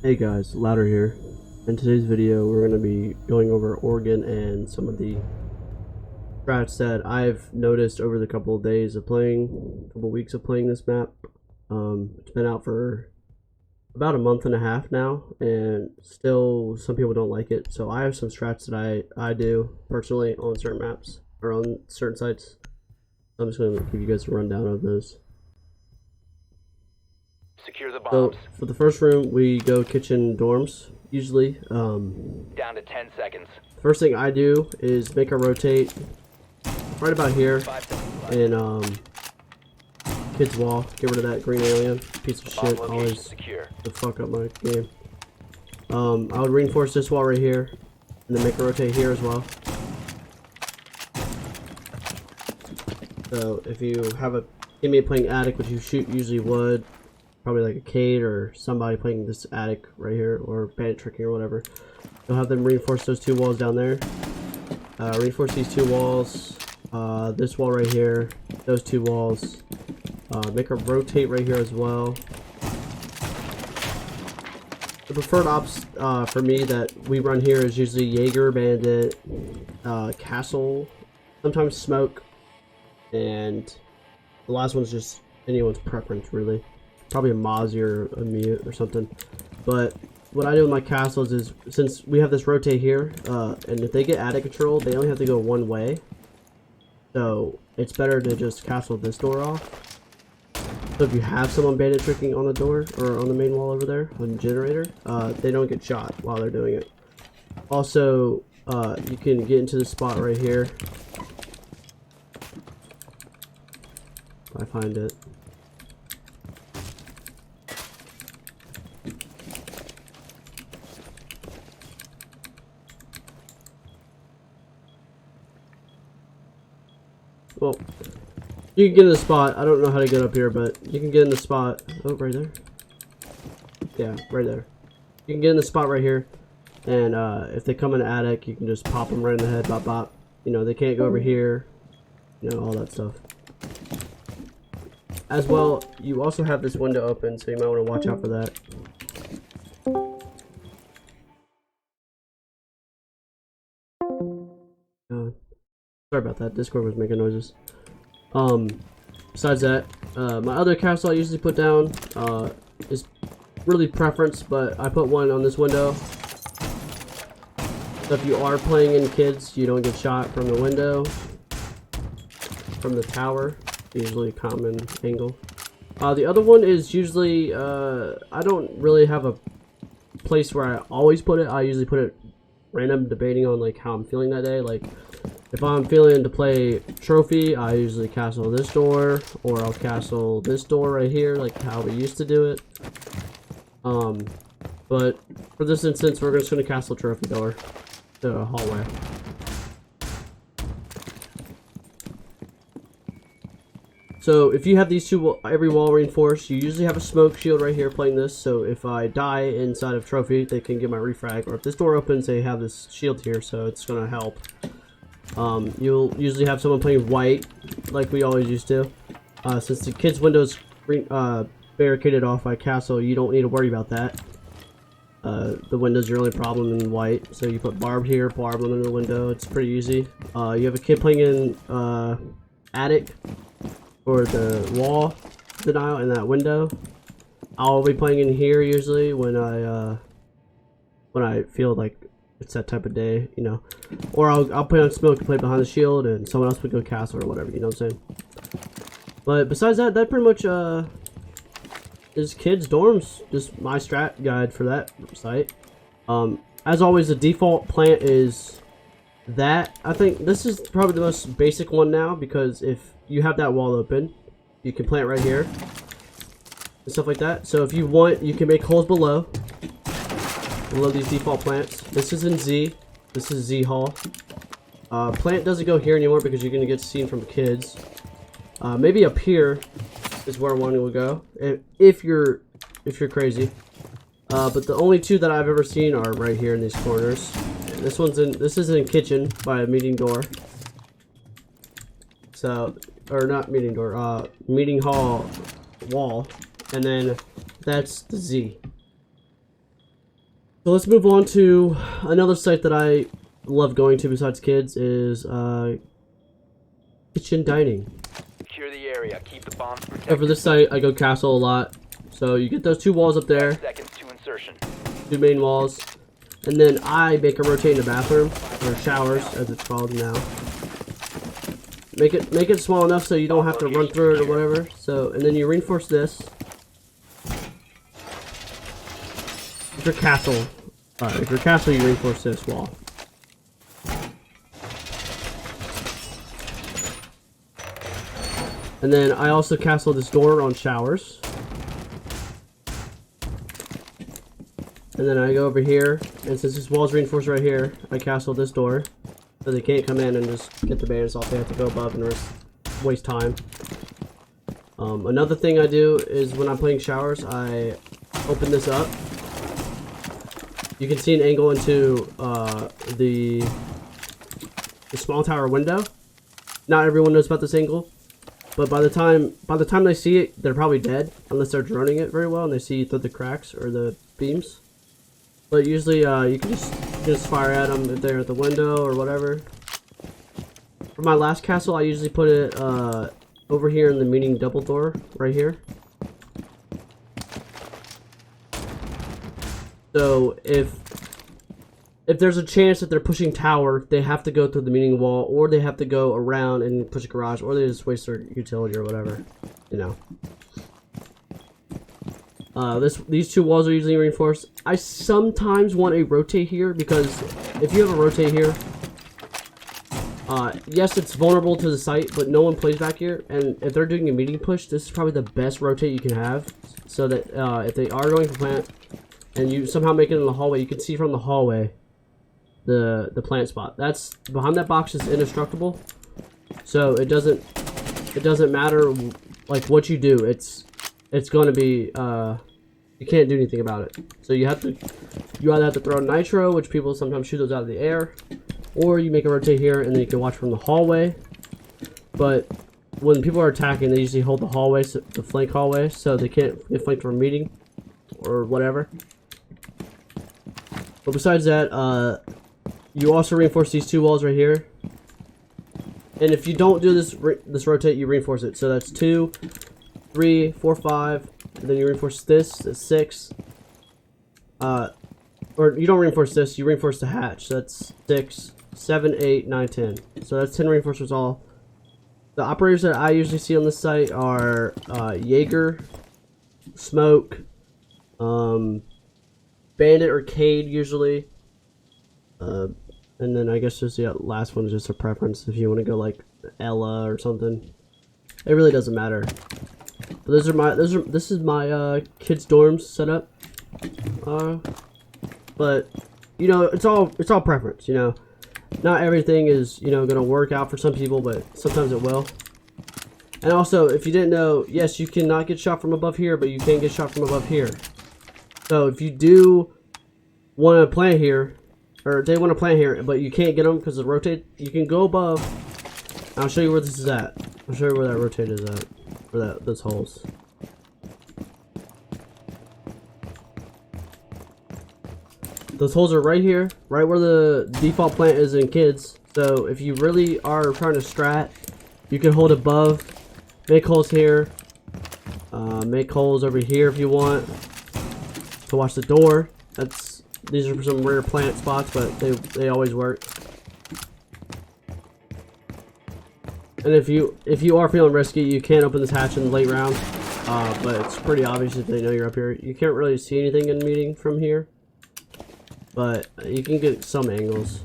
Hey guys, Louder here. In today's video, we're going to be going over Oregon and some of the strats that I've noticed over the couple of days of playing, couple weeks of playing this map. It's been out for about a month and a half now, and still some people don't like it. So I have some strats that I do personally on certain maps or on certain sites. I'm just going to give you guys a rundown of those. Secure the bombs. So for the first room, we go kitchen dorms usually. Down to 10 seconds. First thing I do is make a rotate right about here in kids wall. Get rid of that green alien piece of shit. Always the fuck up my game. I would reinforce this wall right here and then make a rotate here as well. So if you have a teammate playing attic, which you usually would, probably like a Cade or somebody playing this attic right here, or bandit tricking or whatever, you'll have them reinforce those two walls down there. Reinforce these two walls, this wall right here, those two walls. Make a rotate right here as well. The preferred ops for me that we run here is usually Jaeger, bandit, castle, sometimes smoke, and the last one's just anyone's preference really. Probably a Mozzie or a mute or something. But what I do with my castles is, since we have this rotate here, and if they get attic control, they only have to go one way. So it's better to just castle this door off. So if you have someone bandit tricking on the door or on the main wall over there on the generator, they don't get shot while they're doing it. Also, you can get into the spot right here. If I find it. Well, you can get in the spot. I don't know how to get up here, but you can get in the spot. Oh, right there. Yeah, right there. You can get in the spot right here, and if they come in the attic, you can just pop them right in the head, bop bop. You know, they can't go over here. You know, all that stuff. As well, you also have this window open, so you might want to watch out for that. Sorry about that, Discord was making noises. Besides that, my other castle I usually put down is really preference, but I put one on this window. So if you are playing in kids, you don't get shot from the window, from the tower, usually a common angle. The other one is usually, I don't really have a place where I always put it. I usually put it random, debating on like how I'm feeling that day. Like, if I'm feeling to play trophy, I usually castle this door, or I'll castle this door right here, like how we used to do it. But for this instance, we're just going to castle trophy door, the hallway. So if you have these two, every wall reinforced, you usually have a smoke shield right here playing this. So if I die inside of trophy, they can get my refrag. Or if this door opens, they have this shield here, so it's going to help. You'll usually have someone playing white, like we always used to. Since the kids' windows barricaded off by castle, you don't need to worry about that. The window's your only problem in white, so you put barbed here, barb under the window. It's pretty easy. You have a kid playing in attic or the wall denial in that window. I'll be playing in here usually when I feel like it's that type of day, you know. Or I'll play on smoke and play behind the shield, and someone else would go castle or whatever, you know what I'm saying? But besides that, that pretty much is kids' dorms. Just my strat guide for that site. As always, the default plant is that. I think this is probably the most basic one now, because if you have that wall open, you can plant right here and stuff like that. So if you want, you can make holes below these default plants. This is in Z. This is Z Hall. Plant doesn't go here anymore because you're gonna get seen from kids. Maybe up here is where one will go if you're crazy. But the only two that I've ever seen are right here in these corners. This is in kitchen by a meeting door. So, or not meeting door, meeting hall wall, and then that's the Z. So let's move on to another site that I love going to besides kids is kitchen dining. Secure the area. Keep the bombs protected. So for this site, I go castle a lot. So you get those 2 walls up there, 10 seconds to insertion. 2 main walls, and then I make a rotate in the bathroom or showers, as it's called now. Make it small enough so you don't have to run through it or whatever. So, and then you reinforce this. If you're castle, if you're castle, you reinforce this wall. And then I also castle this door on showers. And then I go over here, and since this wall's reinforced right here, I castle this door. So they can't come in and just get the banners off. They have to go above and waste time. Another thing I do is when I'm playing showers, I open this up. You can see an angle into the small tower window. Not everyone knows about this angle, but by the time they see it, they're probably dead unless they're droning it very well and they see through the cracks or the beams. But usually you can just fire at them if they're at the window or whatever. For my last castle, I usually put it over here in the meeting double door right here. So if there's a chance that they're pushing tower, they have to go through the meeting wall, or they have to go around and push a garage, or they just waste their utility or whatever, you know. These 2 walls are usually reinforced. I sometimes want a rotate here because if you have a rotate here, yes, it's vulnerable to the site, but no one plays back here. And if they're doing a meeting push, this is probably the best rotate you can have, so that if they are going for plant and you somehow make it in the hallway, you can see from the hallway the plant spot. That's behind that box is indestructible, so it doesn't matter like what you do. It's going to be you can't do anything about it. So you either have to throw nitro, which people sometimes shoot those out of the air, or you make a rotate here and then you can watch from the hallway. But when people are attacking, they usually hold the hallway, the flank hallway, so they can't get flanked from a meeting or whatever. But besides that, you also reinforce these 2 walls right here. And if you don't do this rotate, you reinforce it. So that's 2, 3, 4, 5. And then you reinforce this. That's 6. Or you don't reinforce this. You reinforce the hatch. So that's 6, 7, 8, 9, 10. So that's 10 reinforcements all. The operators that I usually see on this site are Jaeger, Smoke, Bandit or Cade usually. And then I guess just the last one is just a preference if you want to go like Ella or something. It really doesn't matter. But this is my kids' dorms setup. But you know, it's all preference. You know, not everything is gonna work out for some people, but sometimes it will. And also, if you didn't know, yes, you cannot get shot from above here, but you can get shot from above here. So if you do want to plant here, or they want to plant here, but you can't get them because of the rotate, you can go above. I'll show you where this is at. I'll show you where that rotate is at, for those holes. Those holes are right here, right where the default plant is in kids. So if you really are trying to strat, you can hold above, make holes here, make holes over here if you want to watch the door. These are some rare plant spots, but they always work. And if you are feeling risky, you can open this hatch in the late round, but it's pretty obvious if they know you're up here. You can't really see anything in the meeting from here, but you can get some angles.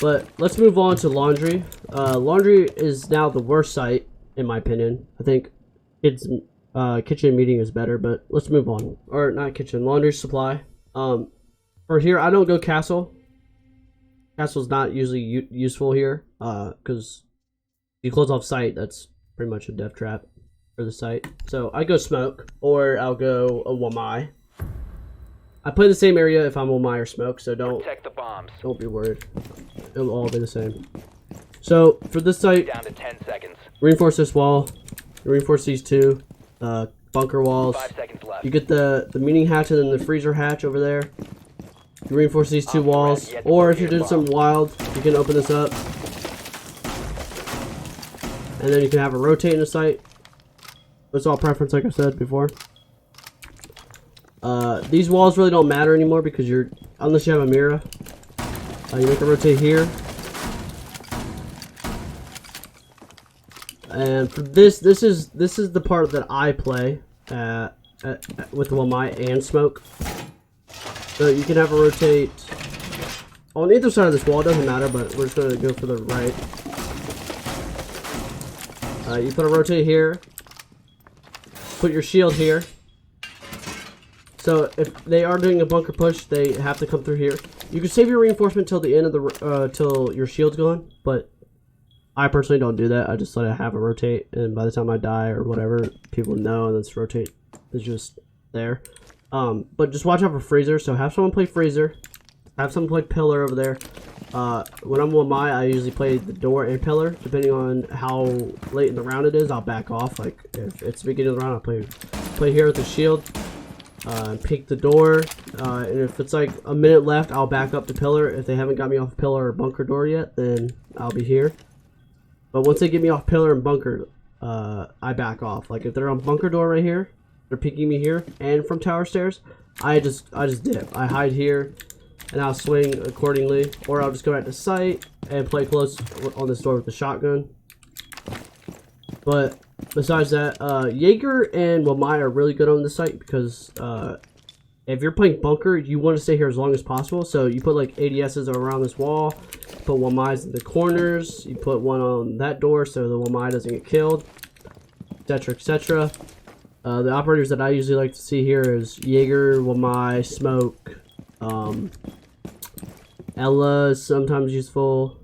But let's move on to laundry. Laundry is now the worst site in my opinion. I think kids kitchen meeting is better, but let's move on. Or not kitchen, laundry supply. For here, I don't go castle. Castle's not usually useful here, because you close off site, that's pretty much a death trap for the site. So I go smoke, or I'll go a Wamai. I play the same area if I'm Wamai or smoke, so don't protect the bombs. Don't be worried. It'll all be the same. So for this site, Down to 10 seconds. reinforce this wall. Reinforce these 2. bunker walls. 5 seconds left. You get the meeting hatch and then the freezer hatch over there. You reinforce these 2 walls, or if you're doing something wild, you can open this up. And then you can have a rotate in the site. It's all preference, like I said before. These walls really don't matter anymore because unless you have a mirror. You make a rotate here. And for this is the part that I play with the Wamai and smoke. So you can have a rotate on either side of this wall. It doesn't matter, but we're just going to go for the right. You put a rotate here. Put your shield here. So if they are doing a bunker push, they have to come through here. You can save your reinforcement till the end of the till your shield's gone, but I personally don't do that. I just let it have a rotate, and by the time I die or whatever, people know this rotate is just there. But just watch out for freezer. So have someone play freezer. Have someone play pillar over there. When I'm with I usually play the door and pillar. Depending on how late in the round it is, I'll back off. Like if it's the beginning of the round, I'll play here with the shield. Peek the door. And if it's like a minute left, I'll back up the pillar. If they haven't got me off pillar or bunker door yet, then I'll be here. But once they get me off pillar and bunker, I back off. Like if they're on bunker door right here, they're peeking me here and from tower stairs, I just dip. I hide here and I'll swing accordingly, or I'll just go back to site and play close on this door with the shotgun. But besides that, Jaeger and Wamai are really good on this site because if you're playing bunker, you want to stay here as long as possible. So you put like ADSs around this wall, put Wamai's in the corners, you put one on that door so the Wamai doesn't get killed, etc, etc. The operators that I usually like to see here is Jaeger, Wamai, Smoke, Ella is sometimes useful.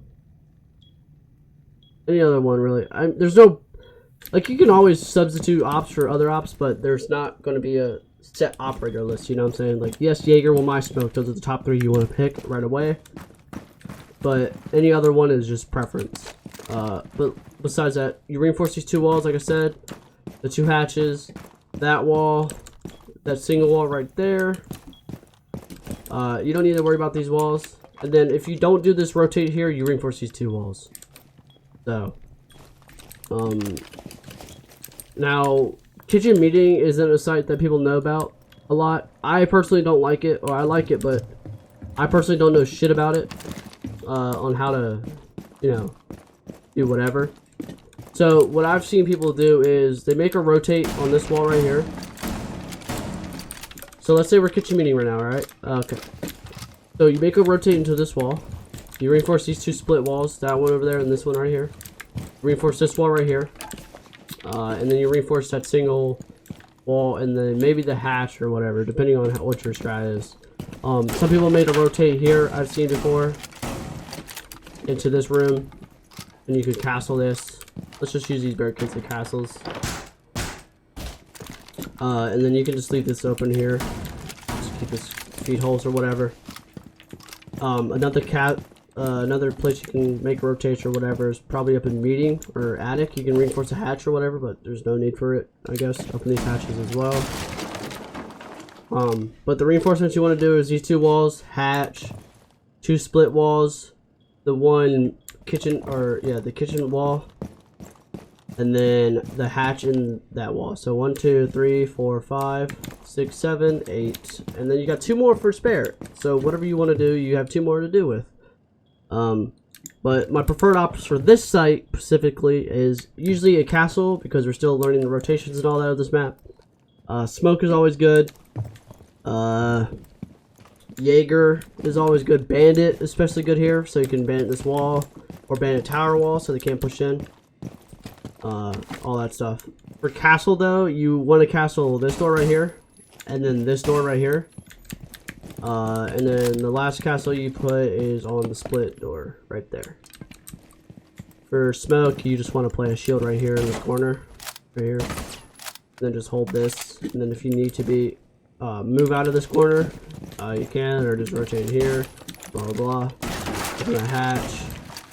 Any other one really. There's no, like, you can always substitute ops for other ops, but there's not going to be a set operator list, you know what I'm saying? Like, yes, Jaeger, Wamai, Smoke, those are the top 3 you want to pick right away. But any other one is just preference. But besides that, you reinforce these 2 walls, like I said. The 2 hatches, that wall, that single wall right there. You don't need to worry about these walls. And then if you don't do this rotate here, you reinforce these 2 walls. So, now, kitchen meeting isn't a site that people know about a lot. I personally don't like it, or I like it, but I personally don't know shit about it. On how to, you know, do whatever. So what I've seen people do is they make a rotate on this wall right here. So let's say we're kitchen meeting right now, right? Okay. So you make a rotate into this wall. You reinforce these 2 split walls, that one over there and this one right here. Reinforce this wall right here. And then you reinforce that single wall and then maybe the hatch or whatever, depending on what your strat is. Some people made a rotate here, I've seen before, into this room, and you could castle this. Let's just use these barricades as castles. And then you can just leave this open here. Just keep this feed holes or whatever. Another place you can make rotates or whatever is probably up in meeting or attic. You can reinforce a hatch or whatever, but there's no need for it, I guess. Open these hatches as well. But the reinforcements you want to do is these 2 walls, hatch, 2 split walls, the one kitchen, or yeah, the kitchen wall, and then the hatch in that wall. So 1, 2, 3, 4, 5, 6, 7, 8, and then you got 2 more for spare. So whatever you want to do, you have 2 more to do with. But my preferred ops for this site specifically is usually a castle, because we're still learning the rotations and all that of this map. Smoke is always good. Jaeger is always good. Bandit especially good here, so you can bandit this wall or bandit tower wall so they can't push in. All that stuff. For castle though, you want to castle this door right here, and then this door right here. And then the last castle you put is on the split door right there. For smoke, you just want to play a shield right here in the corner, right here. And then just hold this, and then if you need to be move out of this corner, you can, or just rotate here, blah blah blah. Open a hatch,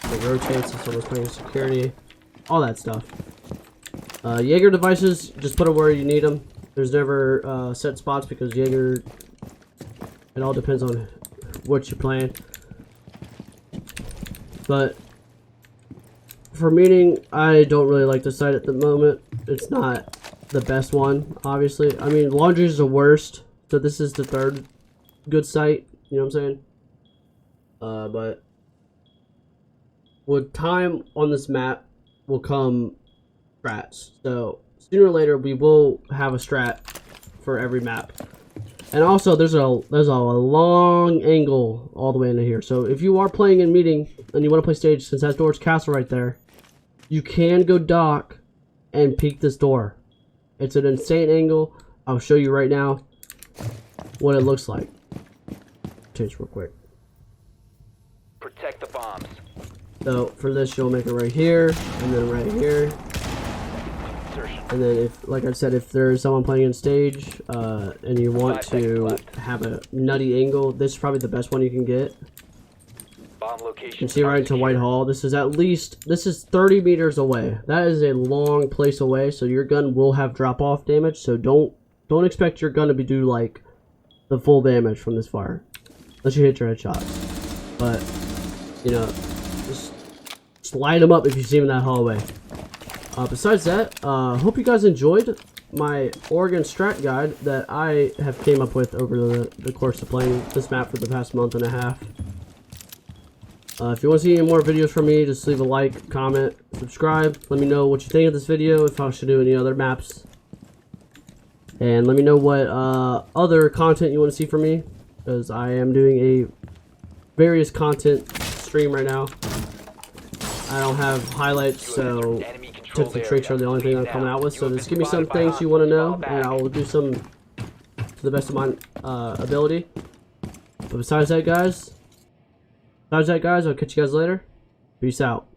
it rotates if someone's playing security, all that stuff. Jaeger devices, just put them where you need them. There's never set spots because Jaeger, it all depends on what you're playing. But for meeting, I don't really like the site at the moment. It's not the best one, obviously. I mean, laundry is the worst, so this is the third good site, you know what I'm saying? But with time on this map will come strats. So sooner or later we will have a strat for every map. And also there's a long angle all the way into here. So if you are playing in meeting and you want to play stage, since that door's castle right there, you can go dock and peek this door. It's an insane angle. I'll show you right now what it looks like. Change real quick. Protect the bombs. So for this, you'll make it right here, and then right here, Insertion. and then if, like I said, if there's someone playing in stage, and you want 5 seconds to left. have a nutty angle, this is probably the best one you can get. Bomb You location. can see right into Whitehall. This is 30 meters away. That is a long place away, so your gun will have drop-off damage. So don't expect your gun to do like the full damage from this far, unless you hit your headshots. But you know, just light them up if you see them in that hallway. Besides that, hope you guys enjoyed my Oregon Strat guide that I have came up with over the course of playing this map for the past month and a half. If you want to see any more videos from me, just leave a like, comment, subscribe. Let me know what you think of this video, if I should do any other maps. And let me know what other content you want to see from me, because I am doing a various content stream right now. I don't have highlights, so tips and tricks are the only thing I'm coming out with. So just give me some things you want to know, and I will do some to the best of my ability. But besides that, guys, I'll catch you guys later. Peace out.